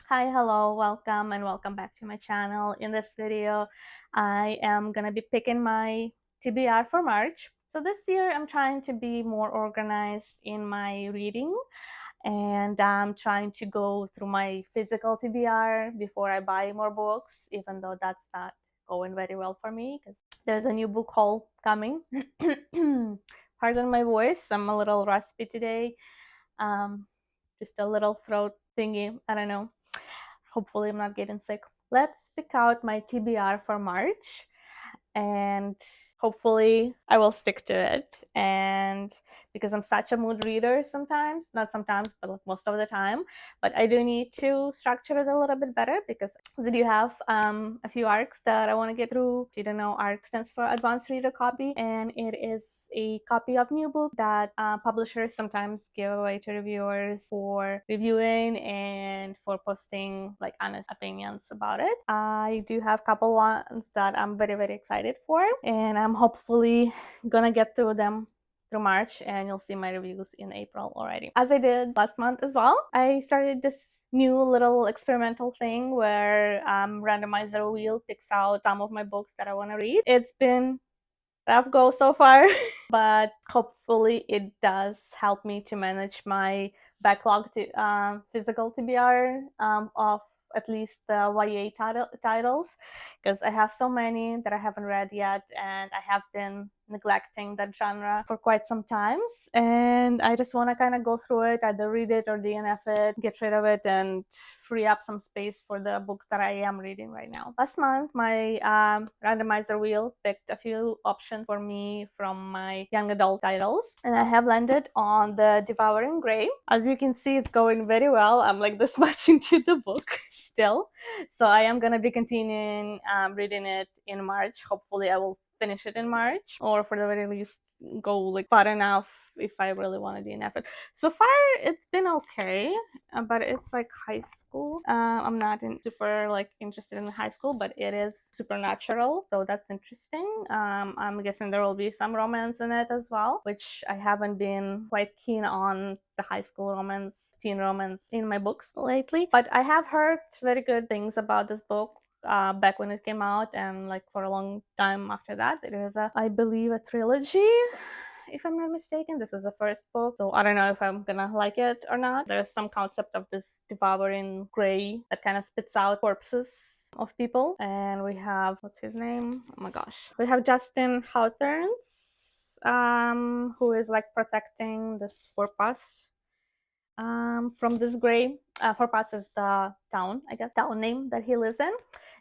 Hi, hello, welcome and welcome back to my channel. In this video, I am gonna be picking my TBR for March. So this year I'm trying to be more organized in my reading, and I'm trying to go through my physical TBR before I buy more books, even though that's not going very well for me because there's a new book haul coming. Pardon my voice, I'm a little raspy today. Just a little throat thingy, I don't know. Hopefully I'm not getting sick. Let's pick out my TBR for March, and hopefully I will stick to it. And because I'm such a mood reader sometimes, not sometimes, but like most of the time, but I do need to structure it a little bit better because I do have a few arcs that I want to get through. If you don't know, ARC stands for Advanced Reader Copy, and it is a copy of new book that publishers sometimes give away to reviewers for reviewing and for posting like honest opinions about it. I do have a couple ones that I'm very excited for, and I'm hopefully gonna get through them through March, and you'll see my reviews in April already. As I did last month as well, I started this new little experimental thing where randomizer wheel picks out some of my books that I want to read. It's been rough go so far, but hopefully it does help me to manage my backlog to physical TBR of at least the YA titles, because I have so many that I haven't read yet, and I have been neglecting that genre for quite some times, and I just want to kind of go through it, either read it or DNF it, get rid of it, and free up some space for the books that I am reading right now. Last month, my randomizer wheel picked a few options for me from my young adult titles, and I have landed on the Devouring Grey. As you can see, it's going very well. I'm like this much into the book still, so I am gonna be continuing reading it in March. Hopefully I will finish it in March, or for the very least go like far enough if I really want to DNF it. So far it's been okay, but it's like high school. I'm not super like interested in high school, but it is supernatural, so that's interesting. I'm guessing there will be some romance in it as well, which I haven't been quite keen on the high school romance, teen romance in my books lately, but I have heard very good things about this book back when it came out, and like for a long time after that. It is I believe a trilogy, if I'm not mistaken. This is the first book, so I don't know if I'm gonna like it or not. There's some concept of this devouring gray that kind of spits out corpses of people, and we have, what's his name? Oh my gosh, we have Justin Hawthorne's who is like protecting this forepass from this gray. Forepass is the town, I guess, town name that he lives in.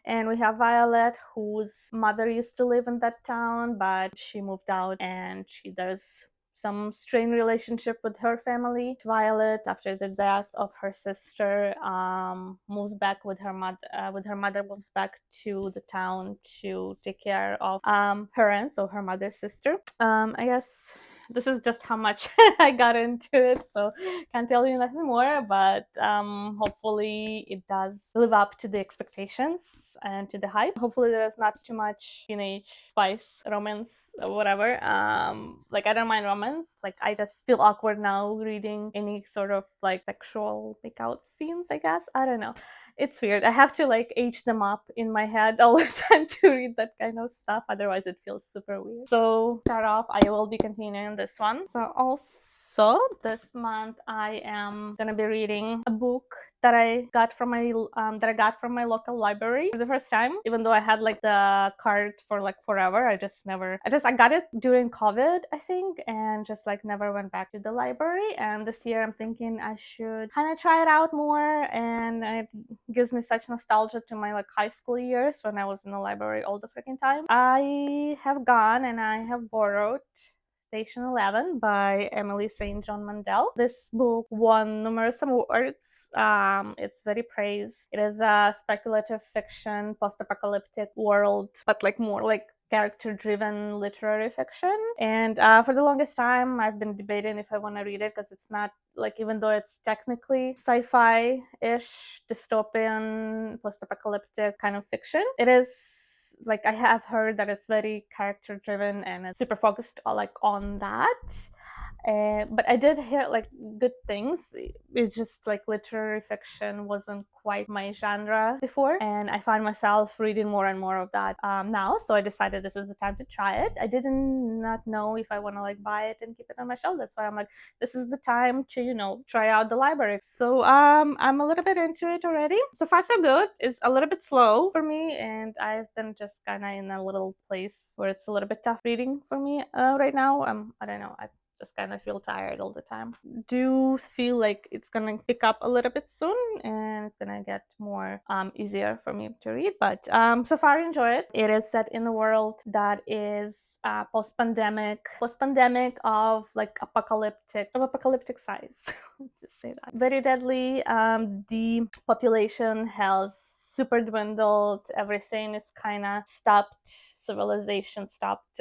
And we have Violet, whose mother used to live in that town, but she moved out, and she does some strained relationship with her family. Violet, after the death of her sister, moves back with her mother. Her mother moves back to the town to take care of her aunt, so her mother's sister. I guess this is just how much I got into it, so can't tell you nothing more, but hopefully it does live up to the expectations and to the hype. Hopefully there's not too much teenage spice romance or whatever. Like I don't mind romance, like I just feel awkward now reading any sort of like sexual makeout scenes, I guess. I don't know, it's weird. I have to like age them up in my head all the time to read that kind of stuff, otherwise it feels super weird. So start off, I will be continuing this one. So also this month I am gonna be reading a book that I got from my local library for the first time, even though I had like the card for like forever. I got it during COVID, I think, and just like never went back to the library. And this year I'm thinking I should kind of try it out more, and it gives me such nostalgia to my like high school years when I was in the library all the freaking time. I have gone and I have borrowed Station 11 by Emily St. John Mandel. This book won numerous awards. It's very praised. It is a speculative fiction, post-apocalyptic world, but like more like character-driven literary fiction. And for the longest time, I've been debating if I want to read it, because it's not like, even though it's technically sci-fi-ish, dystopian, post-apocalyptic kind of fiction, it is like, I have heard that it's very character driven and it's super focused like on that. But I did hear like good things. It's just like literary fiction wasn't quite my genre before, and I find myself reading more and more of that now. So I decided this is the time to try it. I didn't not know if I want to like buy it and keep it on my shelf. That's why I'm like, this is the time to try out the library. So I'm a little bit into it already. So far so good. It's a little bit slow for me, and I've been just kind of in a little place where it's a little bit tough reading for me right now. I don't know. I just kind of feel tired all the time. Do feel like it's gonna pick up a little bit soon, and it's gonna get more easier for me to read. But so far I enjoy it. It is set in a world that is post-pandemic of like apocalyptic size. Let's just say that. Very deadly. The population has super dwindled. Everything is kind of stopped. Civilization stopped.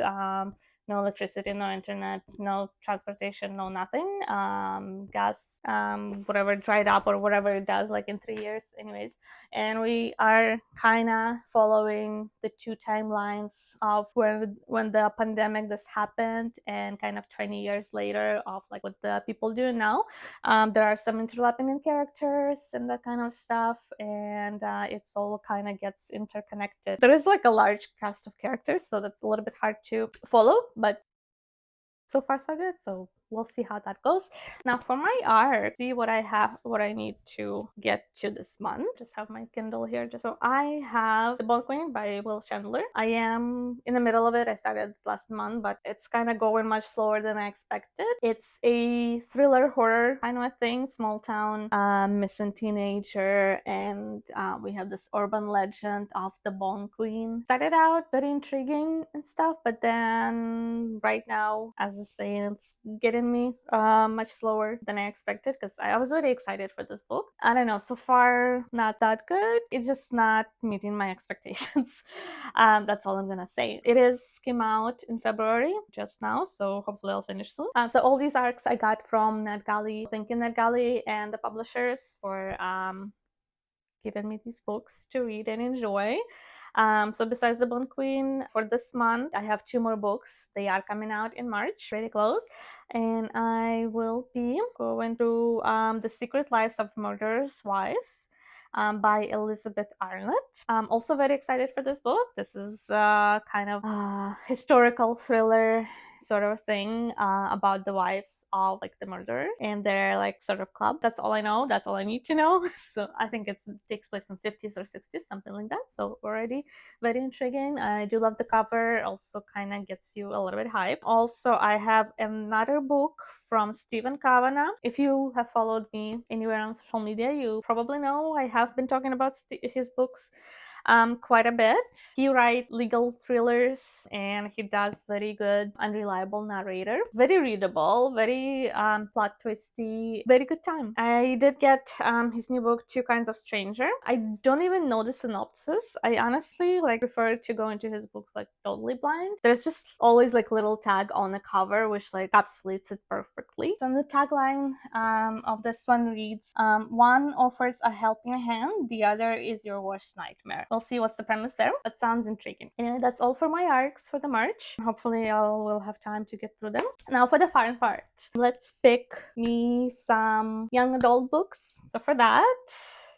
No electricity, no internet, no transportation, no nothing. Gas, whatever dried up or whatever it does, like in 3 years, anyways. And we are kind of following the two timelines of when the pandemic this happened, and kind of 20 years later of like what the people do now. There are some interlapping in characters and that kind of stuff, and it's all kind of gets interconnected. There is like a large cast of characters, so that's a little bit hard to follow, but so far so good. So we'll see how that goes. Now for my art, see what I need to get to this month. Just have my Kindle here. So I have The Bone Queen by Will Chandler. I am in the middle of it. I started last month, but it's kind of going much slower than I expected. It's a thriller horror kind of a thing. Small town, missing teenager, and we have this urban legend of the Bone Queen. Started out very intriguing and stuff, but then right now, as I was saying, it's getting me much slower than I expected, because I was very excited for this book. I don't know, so far not that good. It's just not meeting my expectations. That's all I'm gonna say. It is came out in February just now, so hopefully I'll finish soon. So all these arcs I got from NetGalley. Thank you, NetGalley and the publishers for given me these books to read and enjoy. So besides the Bone Queen, for this month, I have 2 more books. They are coming out in March, pretty close. And I will be going through The Secret Lives of Murderers' Wives by Elizabeth Arnott. I'm also very excited for this book. This is kind of historical thriller sort of thing about the wives of like the murderer and their like sort of club. That's all I know. That's all I need to know. So I think it takes place in 50s or 60s, something like that. So already very intriguing. I do love the cover. Also kind of gets you a little bit hype. Also, I have another book from Stephen Kavanagh. If you have followed me anywhere on social media, you probably know I have been talking about his books quite a bit. He writes legal thrillers, and he does very good, unreliable narrator. Very readable, very plot twisty, very good time. I did get his new book, Two Kinds of Stranger. I don't even know the synopsis. I honestly like prefer to go into his books like totally blind. There's just always like little tag on the cover which like encapsulates it perfectly. So the tagline of this one reads, one offers a helping hand, the other is your worst nightmare. We'll see what's the premise there, but sounds intriguing. Anyway, that's all for my arcs for the March. Hopefully I will have time to get through them. Now for the fun part. Let's pick me some young adult books. So for that,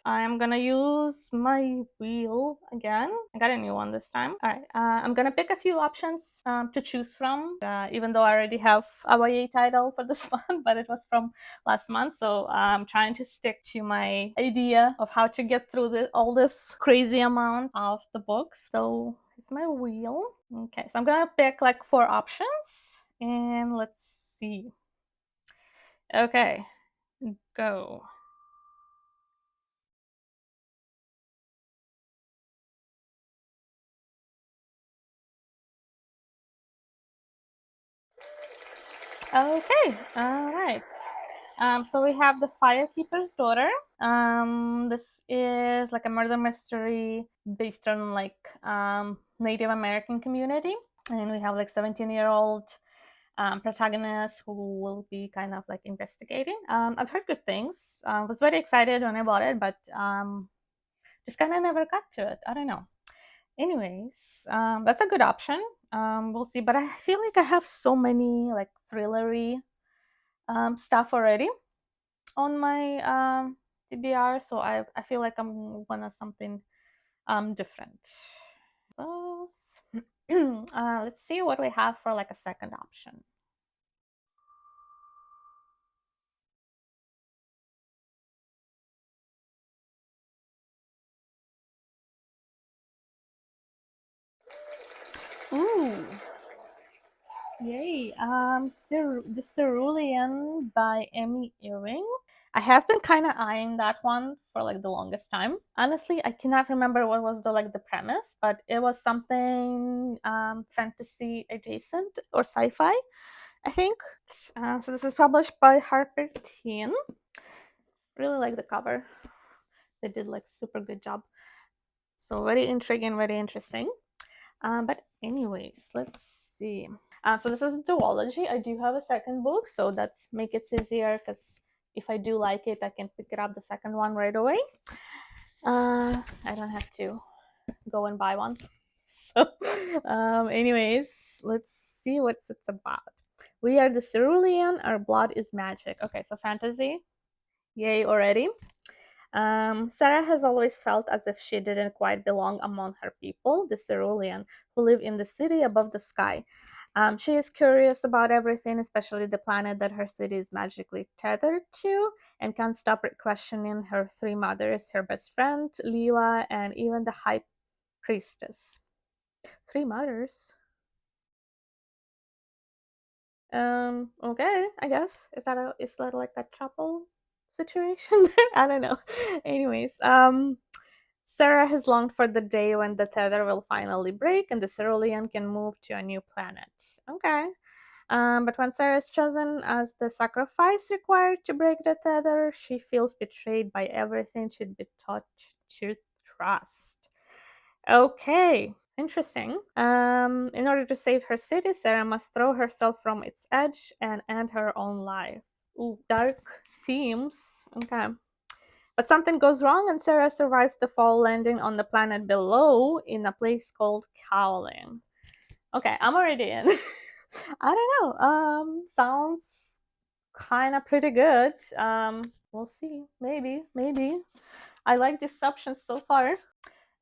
I'm gonna use my wheel again. I got a new one this time. All right, I'm gonna pick a few options to choose from, even though I already have a YA title for this one, but it was from last month. So I'm trying to stick to my idea of how to get through all this crazy amount of the books. So it's my wheel. Okay, so I'm gonna pick like 4 options, and let's see. Okay, go. Okay, all right. So we have The Firekeeper's Daughter. This is like a murder mystery based on like Native American community, and we have like 17-year-old protagonist who will be kind of like investigating. I've heard good things. Was very excited when I bought it, but just kind of never got to it. I don't know. Anyways, that's a good option. We'll see. But I feel like I have so many like thrillery stuff already on my TBR, so I feel like I'm gonna something different. Let's see what we have for like a second option. Ooh, yay! The Cerulean by Emmy Ewing. I have been kind of eyeing that one for like the longest time. Honestly, I cannot remember what was the premise, but it was something fantasy adjacent or sci-fi, I think. So this is published by Harper Teen. Really like the cover. They did like super good job. So very intriguing, very interesting. But anyways, let's see. So this is a duology. I do have a second book, so that's make it easier because if I do like it, I can pick it up the second one right away. I don't have to go and buy one. So, anyways, let's see what it's about. We are the Cerulean. Our blood is magic. Okay, so fantasy. Yay already. Sarah has always felt as if she didn't quite belong among her people, the Cerulean, who live in the city above the sky. She is curious about everything, especially the planet that her city is magically tethered to, and can't stop questioning her three mothers, her best friend, Leela, and even the high priestess. Three mothers? Okay, I guess. Is that like a chapel situation there? I don't know. Anyways, Sarah has longed for the day when the tether will finally break and the Cerulean can move to a new planet. Okay. But when Sarah is chosen as the sacrifice required to break the tether, she feels betrayed by everything she'd been taught to trust. Okay, interesting. In order to save her city, Sarah must throw herself from its edge and end her own life. Ooh, dark themes. Okay. But something goes wrong and Sarah survives the fall, landing on the planet below in a place called Cowling. Okay, I'm already in. I don't know. Sounds kind of pretty good. We'll see. Maybe. I like these options so far.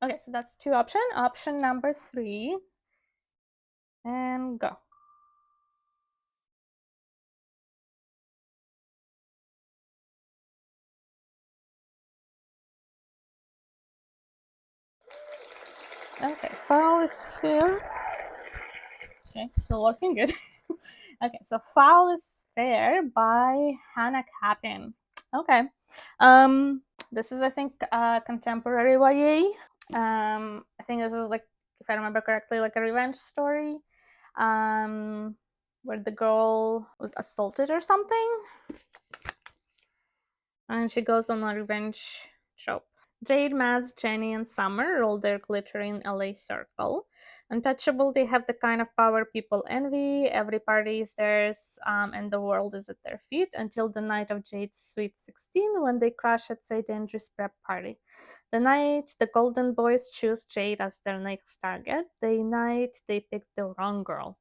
Okay, so that's two options. Option number 3, and go. Okay, foul is fair. Okay, still looking good. Okay, so Foul is Fair by Hannah Capin. Okay. This is I think contemporary YA. I think this is like, if I remember correctly, like a revenge story. Um where the girl was assaulted or something. And she goes on a revenge trope. Jade, Maz, Jenny, and Summer roll their glittering LA circle. Untouchable, they have the kind of power people envy. Every party is theirs, and the world is at their feet until the night of Jade's Sweet 16 when they crash at St. Andrew's prep party. The night the Golden Boys choose Jade as their next target, the night they pick the wrong girl.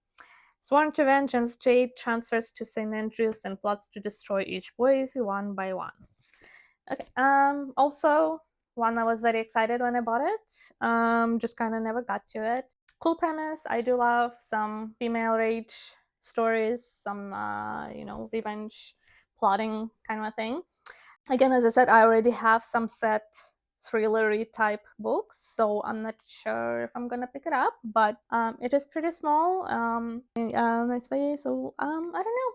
Sworn to vengeance, Jade transfers to St. Andrews and plots to destroy each boy one by one. Okay. Also, one I was very excited when I bought it. Just kind of never got to it. Cool premise. I do love some female rage stories, some revenge plotting kind of thing. Again, as I said, I already have some set thrillery type books, so I'm not sure if I'm gonna pick it up, but it is pretty small. Nice way. So I don't know.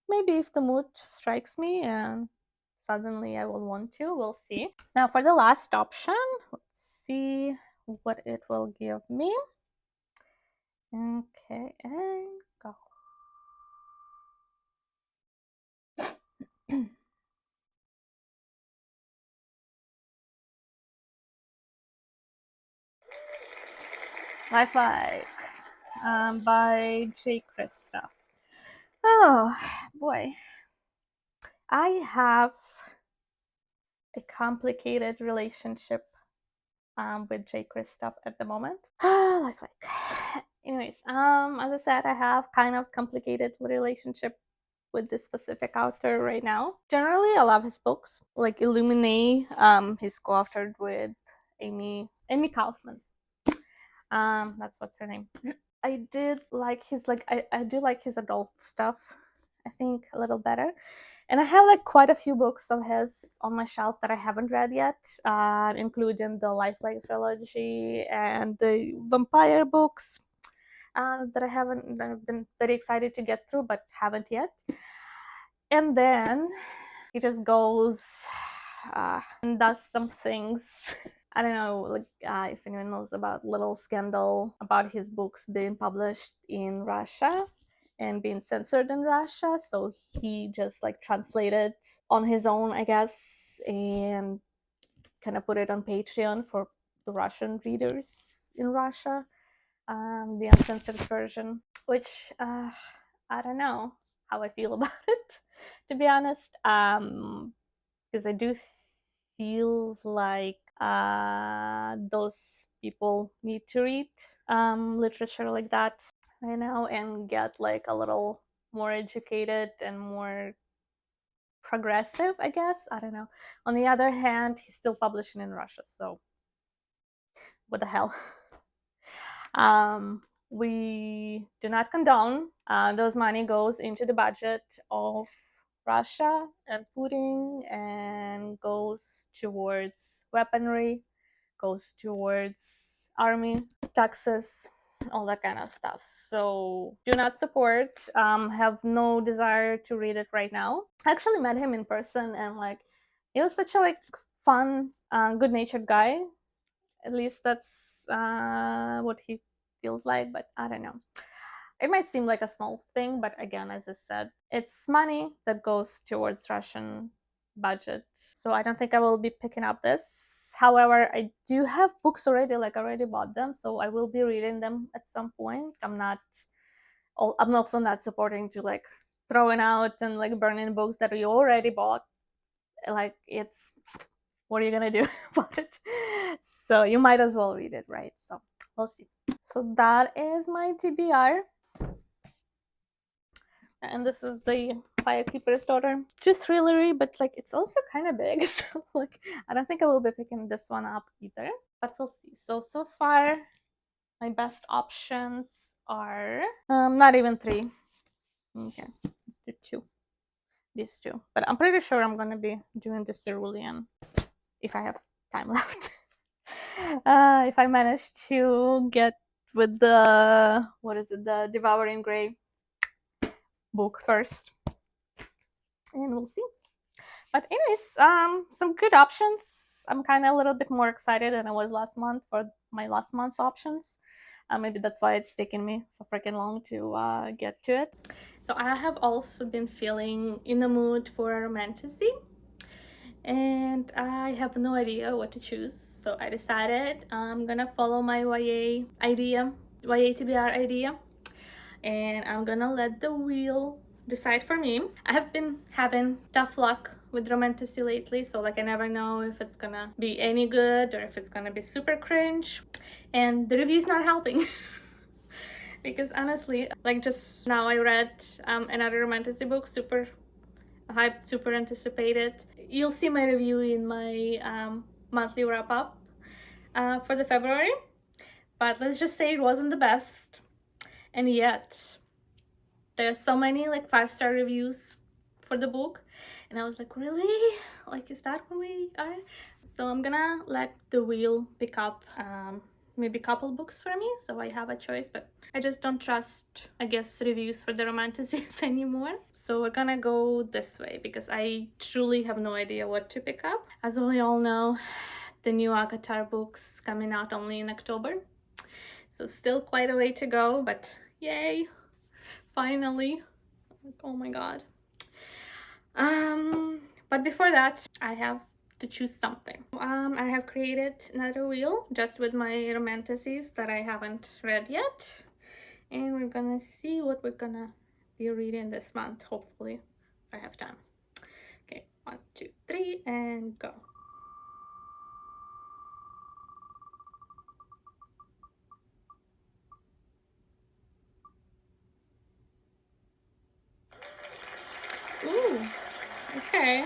Maybe if the mood strikes me and suddenly I will want to. We'll see. Now for the last option, let's see what it will give me. Okay, and go. Lifelike by J. Christoph. Oh boy. I have a complicated relationship with J. Christoph at the moment. Lifelike. Anyways, as I said, I have kind of complicated relationship with this specific author right now. Generally, I love his books, like Illuminate. He's co-authored with Amy Kaufman. That's what's her name. I did like his I do like his adult stuff, I think, a little better. And I have like quite a few books of his on my shelf that I haven't read yet, including the Lifelike trilogy and the vampire books that I've been very excited to get through, but haven't yet. And then he just goes and does some things. I don't know, like if anyone knows about little scandal about his books being published in Russia and being censored in Russia. So he just like translated on his own, I guess, and kind of put it on Patreon for the Russian readers in Russia, the uncensored version, which I don't know how I feel about it, to be honest, because I do feel like those people need to read literature like that right now and get like a little more educated and more progressive, I guess. I don't know. On the other hand, he's still publishing in Russia, so what the hell. We do not condone. Those money goes into the budget of Russia and Putin and goes towards weaponry, goes towards army, taxes, all that kind of stuff. So do not support, have no desire to read it right now. I actually met him in person and like he was such a like fun, good-natured guy. At least that's what he feels like, but I don't know. It might seem like a small thing, but again, as I said, it's money that goes towards Russian budget. So I don't think I will be picking up this. However, I do have books already, like I already bought them, so I will be reading them at some point. I'm also not supporting to like throwing out and like burning books that you already bought. Like it's, what are you gonna do about it? So you might as well read it, right? So we'll see. So that is my TBR. And this is the Firekeeper's Daughter. It's too thrillery, but like it's also kind of big. So like I don't think I will be picking this one up either, but we'll see. So far, my best options are not even 3. Okay, let's do 2. These 2. But I'm pretty sure I'm gonna be doing the cerulean if I have time left. If I manage to get with the, what is it, the Devouring Grey book first, and we'll see. But anyways, some good options. I'm kind of a little bit more excited than I was last month for my last month's options. Maybe that's why it's taken me so freaking long to get to it. So I have also been feeling in the mood for a romantasy, and I have no idea what to choose. So I decided I'm gonna follow my YA TBR idea, and I'm gonna let the wheel decide for me. I have been having tough luck with romantasy lately, so like I never know if it's gonna be any good or if it's gonna be super cringe, and the review's not helping. Because honestly, like just now I read another romantasy book, super hyped, super anticipated. You'll see my review in my monthly wrap-up for the February, but let's just say it wasn't the best, and yet there's so many like 5-star reviews for the book, and I was like, really? Like, is that what we are? So I'm gonna let the wheel pick up maybe a couple books for me, so I have a choice, but I just don't trust, I guess, reviews for the romantasies anymore. So we're gonna go this way because I truly have no idea what to pick up. As we all know, the new ACOTAR books coming out only in October, so still quite a way to go, but yay, finally. Like, oh my god. But before that, I have to choose something. I have created another wheel just with my romantasies that I haven't read yet, and we're gonna see what we're gonna be reading this month, hopefully, if I have time. Okay, 1, 2, 3, and go. Okay.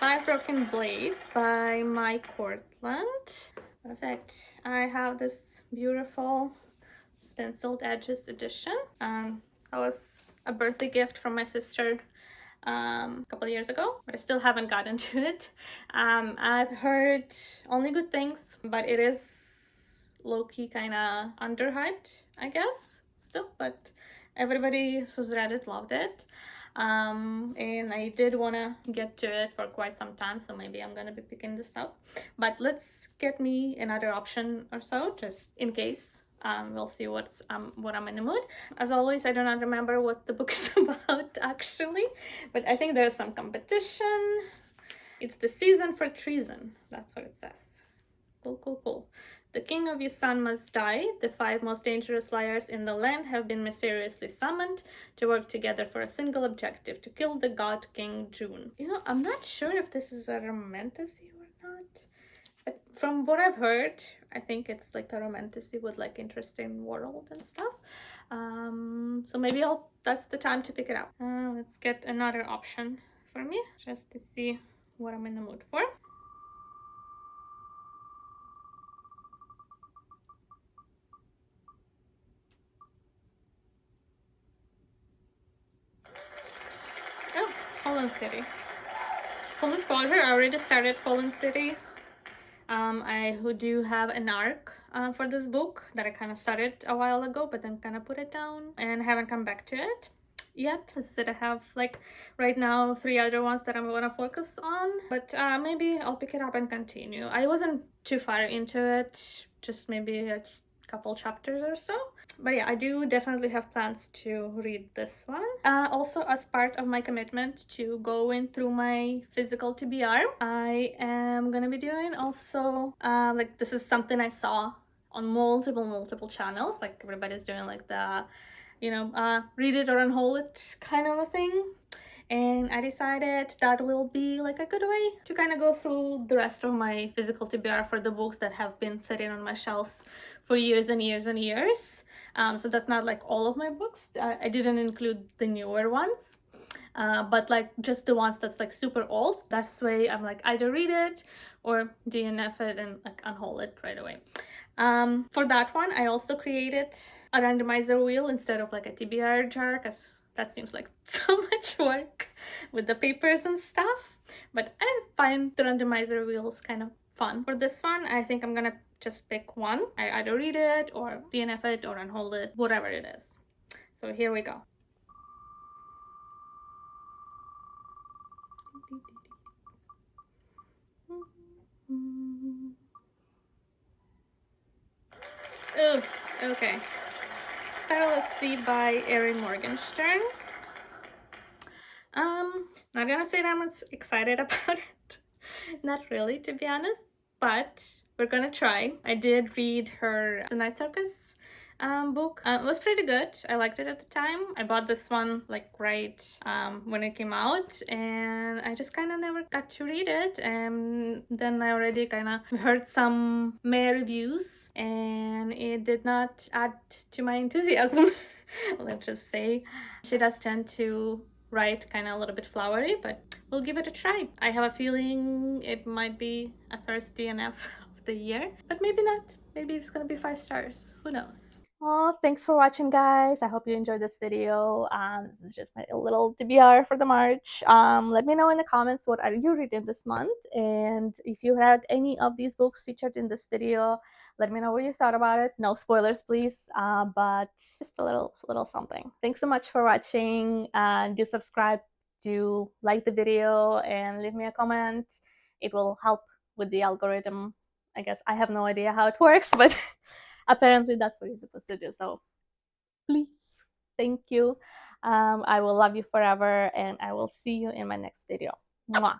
Five Broken Blades by Mike Cortland. Perfect. I have this beautiful stenciled edges edition. That was a birthday gift from my sister a couple of years ago, but I still haven't gotten to it. I've heard only good things, but it is low-key kind of underhyped, I guess, still, but everybody who's read it loved it. And I did want to get to it for quite some time, so maybe I'm gonna be picking this up, but let's get me another option or so, just in case. We'll see what I'm in the mood. As always, I do not remember what the book is about actually, but I think there's some competition. It's the season for treason. That's what it says. Cool, cool, cool. The king of your son must die. The 5 most dangerous liars in the land have been mysteriously summoned to work together for a single objective: to kill the god king June. You know, I'm not sure if this is a romantasy or not. But from what I've heard, I think it's like a romantasy with like interesting world and stuff. So maybe that's the time to pick it up. Let's get another option for me, just to see what I'm in the mood for. Oh, Fallen City. Full disclosure, I already started Fallen City. I do have an arc for this book that I kind of started a while ago, but then kind of put it down and haven't come back to it yet. As I said, I have like right now 3 other ones that I'm gonna focus on, but maybe I'll pick it up and continue. I wasn't too far into it, just maybe a couple chapters or so. But yeah, I do definitely have plans to read this one. Also, as part of my commitment to going through my physical TBR, I am gonna be doing also like, this is something I saw on multiple channels, like everybody's doing like the, you know, read it or unhold it kind of a thing. And I decided that will be like a good way to kind of go through the rest of my physical TBR for the books that have been sitting on my shelves for years and years and years. So that's not like all of my books. I didn't include the newer ones, but like just the ones that's like super old. That's way I'm like either read it or DNF it and like unhold it right away. For that one, I also created a randomizer wheel instead of like a TBR jar, because that seems like so much work with the papers and stuff. But I find the randomizer wheels kind of fun. For this one, I think I'm gonna just pick one. I either read it or DNF it or unhold it, whatever it is. So here we go. Oh, okay. Starless Sea by Erin Morgenstern. Not gonna say that I'm excited about it. Not really, to be honest, but we're gonna try. I did read her The Night Circus book. It was pretty good. I liked it at the time. I bought this one like right when it came out, and I just kind of never got to read it. And then I already kind of heard some May reviews, and it did not add to my enthusiasm. Let's just say. She does tend to write kind of a little bit flowery, but we'll give it a try. I have a feeling it might be a first DNF of the year, but maybe not. Maybe it's gonna be 5 stars. Who knows? Oh, thanks for watching, guys. I hope you enjoyed this video. This is just my little TBR for the March. Let me know in the comments what are you reading this month, and if you had any of these books featured in this video, let me know what you thought about it. No spoilers, please, but just a little something. Thanks so much for watching. Do subscribe, do like the video, and leave me a comment. It will help with the algorithm. I guess I have no idea how it works, but apparently that's what you're supposed to do. So please, thank you. I will love you forever, and I will see you in my next video. Mwah.